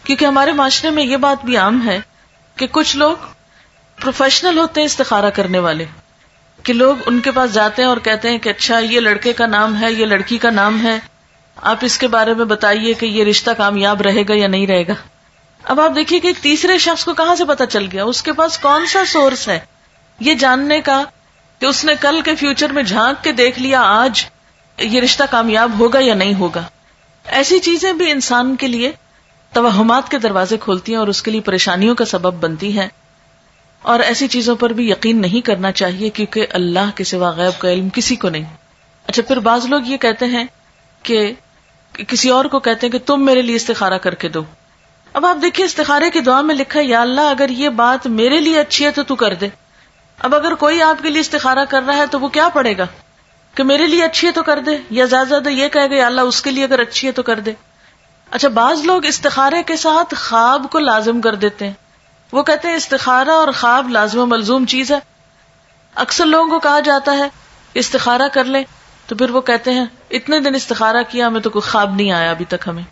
کیونکہ ہمارے معاشرے میں یہ بات بھی عام ہے کہ کچھ لوگ پروفیشنل ہوتے ہیں استخارہ کرنے والے، کہ لوگ ان کے پاس جاتے ہیں اور کہتے ہیں کہ اچھا یہ لڑکے کا نام ہے، یہ لڑکی کا نام ہے، آپ اس کے بارے میں بتائیے کہ یہ رشتہ کامیاب رہے گا یا نہیں رہے گا. اب آپ دیکھیے کہ ایک تیسرے شخص کو کہاں سے پتا چل گیا، اس کے پاس کون سا سورس ہے یہ جاننے کا کہ اس نے کل کے فیوچر میں جھانک کے دیکھ لیا آج یہ رشتہ کامیاب ہوگا یا نہیں ہوگا. ایسی چیزیں بھی انسان کے لیے توہمات کے دروازے کھولتی ہیں اور اس کے لیے پریشانیوں کا سبب بنتی ہیں، اور ایسی چیزوں پر بھی یقین نہیں کرنا چاہیے کیونکہ اللہ کے سوا غیب کا علم کسی کو نہیں. اچھا، پھر بعض لوگ یہ کہتے ہیں کہ کسی اور کو کہتے ہیں کہ تم میرے لیے استخارہ کر کے دو. اب آپ دیکھیے استخارے کی دعا میں لکھا ہے یا اللہ اگر یہ بات میرے لیے اچھی ہے تو تو کر دے. اب اگر کوئی آپ کے لیے استخارہ کر رہا ہے تو وہ کیا پڑھے گا کہ میرے لیے اچھی ہے تو کر دے، یا زیادہ زیادہ یہ کہے گا یا اللہ اس کے لیے اگر اچھی ہے تو کر دے. اچھا، بعض لوگ استخارے کے ساتھ خواب کو لازم کر دیتے ہیں. وہ کہتے ہیں استخارہ اور خواب لازم و ملزوم چیز ہے. اکثر لوگوں کو کہا جاتا ہے استخارہ کر لیں تو پھر وہ کہتے ہیں اتنے دن استخارہ کیا ہمیں تو کوئی خواب نہیں آیا ابھی تک. ہمیں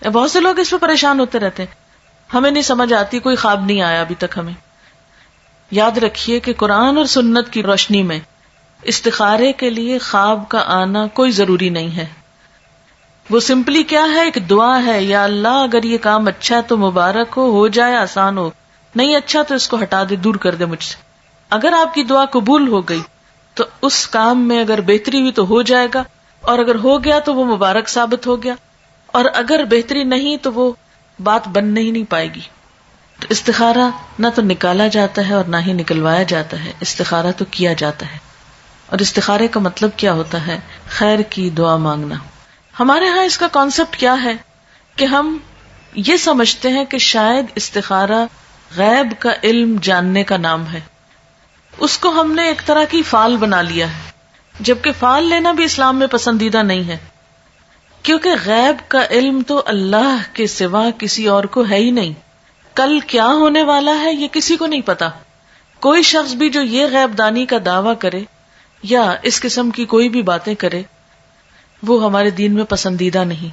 بہت سے لوگ اس پہ پریشان ہوتے رہتے ہیں، ہمیں نہیں سمجھ آتی، کوئی خواب نہیں آیا ابھی تک ہمیں. یاد رکھیے کہ قرآن اور سنت کی روشنی میں استخارے کے لیے خواب کا آنا کوئی ضروری نہیں ہے. وہ سمپلی کیا ہے، ایک دعا ہے، یا اللہ اگر یہ کام اچھا ہے تو مبارک ہو جائے، آسان ہو، نہیں اچھا تو اس کو ہٹا دے، دور کر دے مجھ سے. اگر آپ کی دعا قبول ہو گئی تو اس کام میں اگر بہتری ہوئی تو ہو جائے گا، اور اگر ہو گیا تو وہ مبارک ثابت ہو گیا، اور اگر بہتری نہیں تو وہ بات بننے ہی نہیں پائے گی. تو استخارہ نہ تو نکالا جاتا ہے اور نہ ہی نکلوایا جاتا ہے، استخارہ تو کیا جاتا ہے. اور استخارے کا مطلب کیا ہوتا ہے؟ خیر کی دعا مانگنا. ہمارے ہاں اس کا کانسیپٹ کیا ہے کہ ہم یہ سمجھتے ہیں کہ شاید استخارہ غیب کا علم جاننے کا نام ہے. اس کو ہم نے ایک طرح کی فال بنا لیا ہے، جبکہ فال لینا بھی اسلام میں پسندیدہ نہیں ہے، کیونکہ غیب کا علم تو اللہ کے سوا کسی اور کو ہے ہی نہیں. کل کیا ہونے والا ہے یہ کسی کو نہیں پتا. کوئی شخص بھی جو یہ غیب دانی کا دعویٰ کرے یا اس قسم کی کوئی بھی باتیں کرے وہ ہمارے دین میں پسندیدہ نہیں.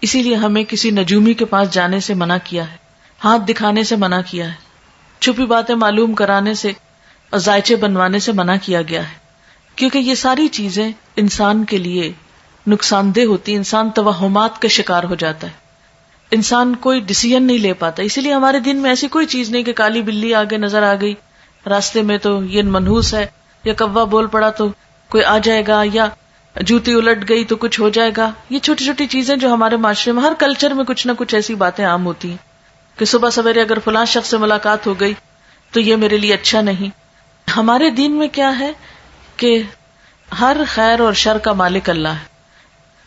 اسی لیے ہمیں کسی نجومی کے پاس جانے سے منع کیا ہے، ہاتھ دکھانے سے منع کیا ہے، چھپی باتیں معلوم کرانے سے اور ذائچے بنوانے سے منع کیا گیا ہے، کیونکہ یہ ساری چیزیں انسان کے لیے نقصان دہ ہوتی. انسان توہمات کا شکار ہو جاتا ہے، انسان کوئی ڈیسیژن نہیں لے پاتا. اسی لیے ہمارے دین میں ایسی کوئی چیز نہیں کہ کالی بلی آگے نظر آ گئی راستے میں تو یہ منحوس ہے، یا کوا بول پڑا تو کوئی آ جائے گا، یا جوتی الٹ گئی تو کچھ ہو جائے گا. یہ چھوٹی چھوٹی چیزیں جو ہمارے معاشرے میں ہر کلچر میں کچھ نہ کچھ ایسی باتیں عام ہوتی ہیں کہ صبح سویرے اگر فلاں شخص سے ملاقات ہو گئی تو یہ میرے لیے اچھا نہیں. ہمارے دین میں کیا ہے کہ ہر خیر اور شر کا مالک اللہ ہے.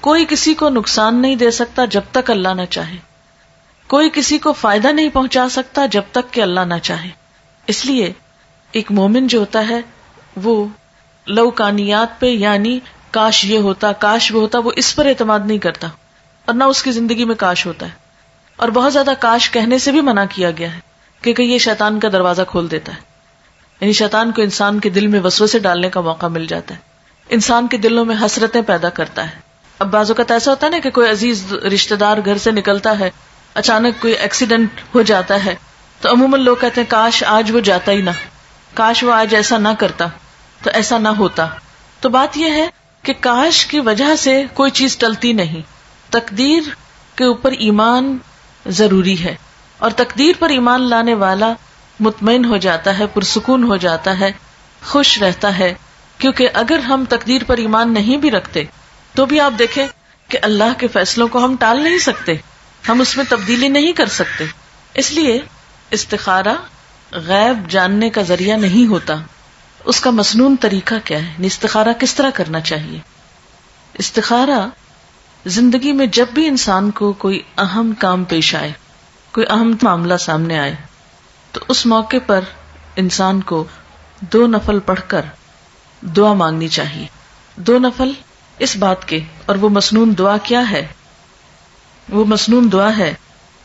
کوئی کسی کو نقصان نہیں دے سکتا جب تک اللہ نہ چاہے، کوئی کسی کو فائدہ نہیں پہنچا سکتا جب تک کہ اللہ نہ چاہے. اس لیے ایک مومن جو ہوتا ہے وہ لوکانیات پہ، یعنی کاش یہ ہوتا، کاش وہ ہوتا، وہ اس پر اعتماد نہیں کرتا، اور نہ اس کی زندگی میں کاش ہوتا ہے. اور بہت زیادہ کاش کہنے سے بھی منع کیا گیا ہے کیونکہ یہ شیطان کا دروازہ کھول دیتا ہے. یعنی شیطان کو انسان کے دل میں وسوسے ڈالنے کا موقع مل جاتا ہے، انسان کے دلوں میں حسرتیں پیدا کرتا ہے. اب بعض اوقات ایسا ہوتا ہے نا کہ کوئی عزیز رشتہ دار گھر سے نکلتا ہے، اچانک کوئی ایکسیڈنٹ ہو جاتا ہے تو عموماً لوگ کہتے ہیں کاش آج وہ جاتا ہی نہ، کاش وہ آج ایسا نہ کرتا تو ایسا نہ ہوتا. تو بات یہ ہے کہ کاش کی وجہ سے کوئی چیز ٹلتی نہیں. تقدیر کے اوپر ایمان ضروری ہے، اور تقدیر پر ایمان لانے والا مطمئن ہو جاتا ہے، پرسکون ہو جاتا ہے، خوش رہتا ہے. کیونکہ اگر ہم تقدیر پر ایمان نہیں بھی رکھتے تو بھی آپ دیکھیں کہ اللہ کے فیصلوں کو ہم ٹال نہیں سکتے، ہم اس میں تبدیلی نہیں کر سکتے. اس لیے استخارہ غیب جاننے کا ذریعہ نہیں ہوتا. اس کا مسنون طریقہ کیا ہے؟ استخارہ کس طرح کرنا چاہیے؟ استخارہ زندگی میں جب بھی انسان کو کوئی اہم کام پیش آئے، کوئی اہم معاملہ سامنے آئے، تو اس موقع پر انسان کو 2 نفل پڑھ کر دعا مانگنی چاہیے. 2 نفل اس بات کے، اور وہ مسنون دعا کیا ہے؟ وہ مسنون دعا ہے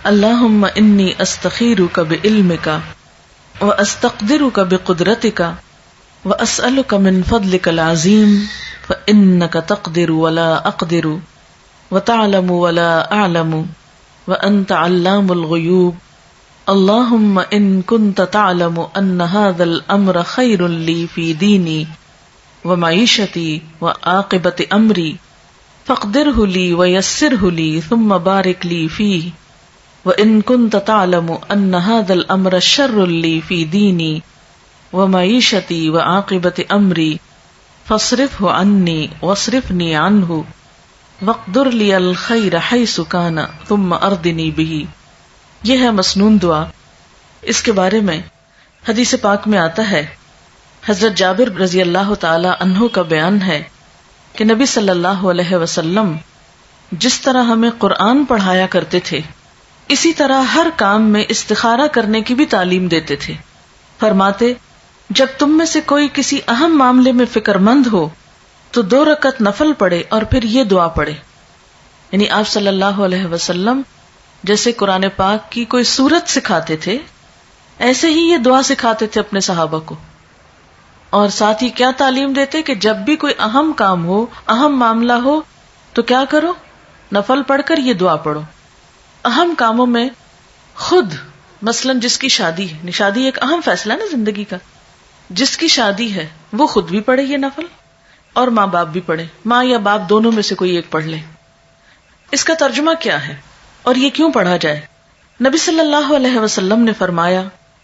اللہم انی استخیرک بعلمک واستقدرک بقدرتک واسألک من فضلک العظیم فانک تقدر ولا اقدر وتعلم ولا اعلم وأنت علام الغیوب اللہم ان کنت تعلم ان هذا الامر خیر لی فی دینی ومعیشتی وعاقبت امری فاقدرہ لی ویسرہ لی ثم بارک لی فیہ وَإِن كُنْتَ تَعْلَمُ أَنَّ هَذَا الْأَمْرَ شَرٌّ لِّي فِي دِينِي وَمَعِيشَتِي وَعَاقِبَةِ أَمْرِي فَاصْرِفْهُ عَنِّي وَاصْرِفْنِي عَنْهُ وَاقْدُرْ لِيَ الْخَيْرَ حَيْثُ كَانَ ثُمَّ أَرْضِنِي بِهِ۔ یہ ہے مسنون دعا۔ اس کے بارے میں حدیث پاک میں آتا ہے، حضرت جابر رضی اللہ تعالی عنہ کا بیان ہے کہ نبی صلی اللہ علیہ وسلم جس طرح ہمیں قرآن پڑھایا کرتے تھے اسی طرح ہر کام میں استخارہ کرنے کی بھی تعلیم دیتے تھے۔ فرماتے، جب تم میں سے کوئی کسی اہم معاملے میں فکر مند ہو تو 2 رکعت نفل پڑھے اور پھر یہ دعا پڑھے۔ یعنی آپ صلی اللہ علیہ وسلم جیسے قرآن پاک کی کوئی سورت سکھاتے تھے ایسے ہی یہ دعا سکھاتے تھے اپنے صحابہ کو، اور ساتھ ہی کیا تعلیم دیتے کہ جب بھی کوئی اہم کام ہو، اہم معاملہ ہو تو کیا کرو؟ نفل پڑھ کر یہ دعا پڑھو۔ اہم کاموں میں خود مثلا جس کی شادی ہے، شادی ایک اہم فیصلہ ہے نا زندگی کا، جس کی شادی ہے وہ خود بھی پڑھے یہ نفل، اور ماں باپ بھی پڑھے، ماں یا باپ دونوں میں سے کوئی ایک پڑھ لے۔ اس کا ترجمہ کیا ہے اور یہ کیوں پڑھا جائے؟ نبی صلی اللہ علیہ وسلم نے فرمایا،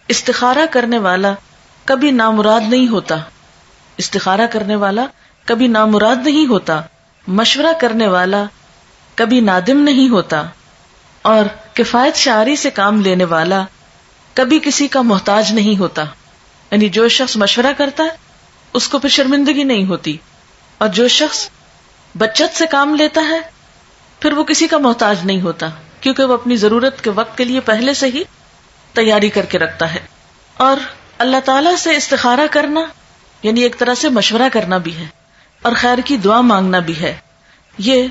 استخارہ کرنے والا کبھی نامراد نہیں ہوتا، استخارہ کرنے والا کبھی نامراد نہیں ہوتا، مشورہ کرنے والا کبھی نادم نہیں ہوتا، اور کفایت شعاری سے کام لینے والا کبھی کسی کا محتاج نہیں ہوتا۔ یعنی جو شخص مشورہ کرتا ہے اس کو پھر شرمندگی نہیں ہوتی، اور جو شخص بچت سے کام لیتا ہے پھر وہ کسی کا محتاج نہیں ہوتا، کیونکہ وہ اپنی ضرورت کے وقت کے لیے پہلے سے ہی تیاری کر کے رکھتا ہے۔ اور اللہ تعالیٰ سے استخارہ کرنا یعنی ایک طرح سے مشورہ کرنا بھی ہے اور خیر کی دعا مانگنا بھی ہے۔ یہ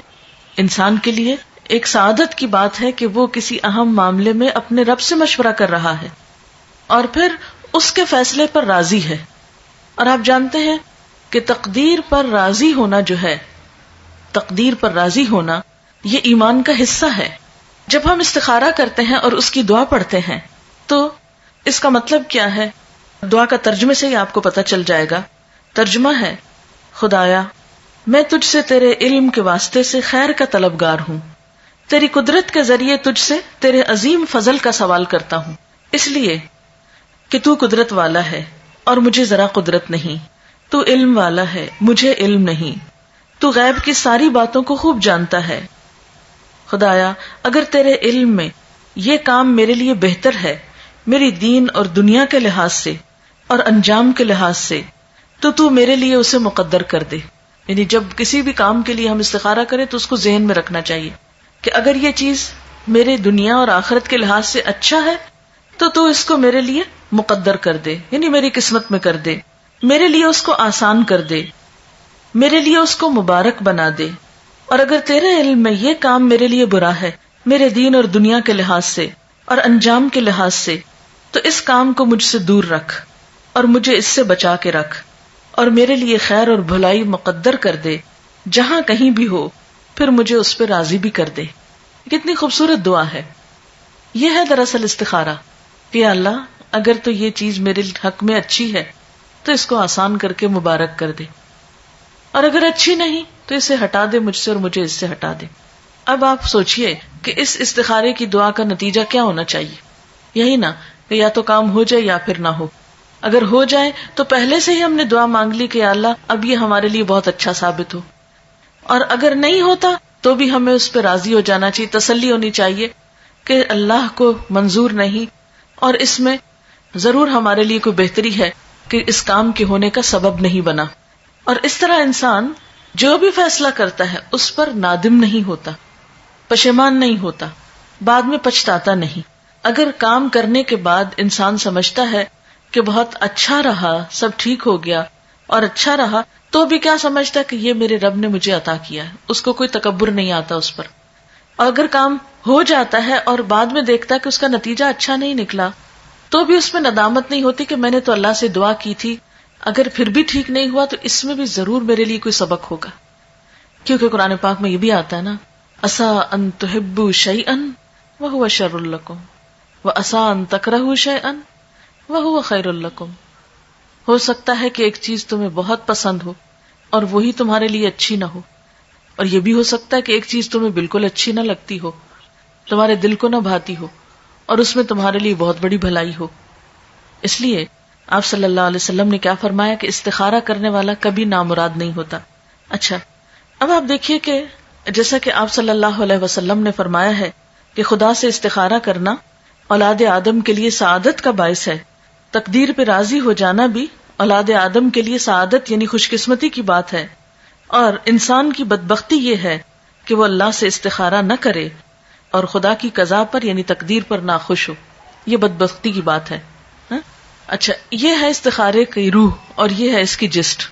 انسان کے لیے ایک سعادت کی بات ہے کہ وہ کسی اہم معاملے میں اپنے رب سے مشورہ کر رہا ہے اور پھر اس کے فیصلے پر راضی ہے۔ اور آپ جانتے ہیں کہ تقدیر پر راضی ہونا جو ہے، تقدیر پر راضی ہونا یہ ایمان کا حصہ ہے۔ جب ہم استخارہ کرتے ہیں اور اس کی دعا پڑھتے ہیں تو اس کا مطلب کیا ہے؟ دعا کا ترجمے سے ہی آپ کو پتہ چل جائے گا۔ ترجمہ ہے، خدایا میں تجھ سے تیرے علم کے واسطے سے خیر کا طلبگار ہوں، تیری قدرت کے ذریعے تجھ سے تیرے عظیم فضل کا سوال کرتا ہوں، اس لیے کہ تو قدرت والا ہے اور مجھے ذرا قدرت نہیں، تو علم والا ہے مجھے علم نہیں، تو غیب کی ساری باتوں کو خوب جانتا ہے۔ خدایا اگر تیرے علم میں یہ کام میرے لیے بہتر ہے میری دین اور دنیا کے لحاظ سے اور انجام کے لحاظ سے، تو میرے لیے اسے مقدر کر دے۔ یعنی جب کسی بھی کام کے لیے ہم استخارہ کریں تو اس کو ذہن میں رکھنا چاہیے کہ اگر یہ چیز میرے دنیا اور آخرت کے لحاظ سے اچھا ہے تو اس کو میرے لیے مقدر کر دے، یعنی میری قسمت میں کر دے، میرے لیے اس کو آسان کر دے، میرے لیے اس کو مبارک بنا دے۔ اور اگر تیرے علم میں یہ کام میرے لیے برا ہے میرے دین اور دنیا کے لحاظ سے اور انجام کے لحاظ سے، تو اس کام کو مجھ سے دور رکھ اور مجھے اس سے بچا کے رکھ، اور میرے لیے خیر اور بھلائی مقدر کر دے جہاں کہیں بھی ہو، پھر مجھے اس پہ راضی بھی کر دے۔ کتنی خوبصورت دعا ہے۔ یہ ہے دراصل استخارہ کہ اللہ اگر تو یہ چیز میرے حق میں اچھی ہے تو اس کو آسان کر کے مبارک کر دے، اور اگر اچھی نہیں تو اسے ہٹا دے مجھ سے اور مجھے اس سے ہٹا دے۔ اب آپ سوچئے کہ اس استخارے کی دعا کا نتیجہ کیا ہونا چاہیے؟ یہی نا کہ یا تو کام ہو جائے یا پھر نہ ہو۔ اگر ہو جائے تو پہلے سے ہی ہم نے دعا مانگ لی کہ یا اللہ اب یہ ہمارے لیے بہت اچھا ثابت ہو، اور اگر نہیں ہوتا تو بھی ہمیں اس پہ راضی ہو جانا چاہیے، تسلی ہونی چاہیے کہ اللہ کو منظور نہیں اور اس میں ضرور ہمارے لیے کوئی بہتری ہے کہ اس کام کے ہونے کا سبب نہیں بنا۔ اور اس طرح انسان جو بھی فیصلہ کرتا ہے اس پر نادم نہیں ہوتا، پشیمان نہیں ہوتا، بعد میں پچھتاتا نہیں۔ اگر کام کرنے کے بعد انسان سمجھتا ہے کہ بہت اچھا رہا، سب ٹھیک ہو گیا اور اچھا رہا، تو بھی کیا سمجھتا کہ یہ میرے رب نے مجھے عطا کیا ہے، اس کو کوئی تکبر نہیں آتا اس پر۔ اور اگر کام ہو جاتا ہے اور بعد میں دیکھتا کہ اس کا نتیجہ اچھا نہیں نکلا تو بھی اس میں ندامت نہیں ہوتی کہ میں نے تو اللہ سے دعا کی تھی، اگر پھر بھی ٹھیک نہیں ہوا تو اس میں بھی ضرور میرے لیے کوئی سبق ہوگا، کیونکہ قرآن پاک میں یہ بھی آتا ہے نا، عسیٰ ان تحبوا شیئا وہو شر لکم وعسى ان تکرہوا شیئا وہو خیر لکم. ہو سکتا ہے کہ ایک چیز تمہیں بہت پسند ہو اور وہی تمہارے لیے اچھی نہ ہو، اور یہ بھی ہو سکتا ہے کہ ایک چیز تمہیں بالکل اچھی نہ لگتی ہو، تمہارے دل کو نہ بھاتی ہو، اور اس میں تمہارے لیے بہت بڑی بھلائی ہو. اس لیے آپ صلی اللہ علیہ وسلم نے کیا فرمایا کہ استخارہ کرنے والا کبھی نامراد نہیں ہوتا. اچھا، اب آپ دیکھیے کہ جیسا کہ آپ صلی اللہ علیہ وسلم نے فرمایا ہے کہ خدا سے استخارہ کرنا اولاد آدم کے لیے سعادت کا باعث ہے. تقدیر پہ راضی ہو جانا بھی اولاد آدم کے لیے سعادت یعنی خوش قسمتی کی بات ہے، اور انسان کی بدبختی یہ ہے کہ وہ اللہ سے استخارہ نہ کرے اور خدا کی قضا پر یعنی تقدیر پر ناخوش ہو. یہ بدبختی کی بات ہے. اچھا، یہ ہے استخارے کی روح اور یہ ہے اس کی جسٹ.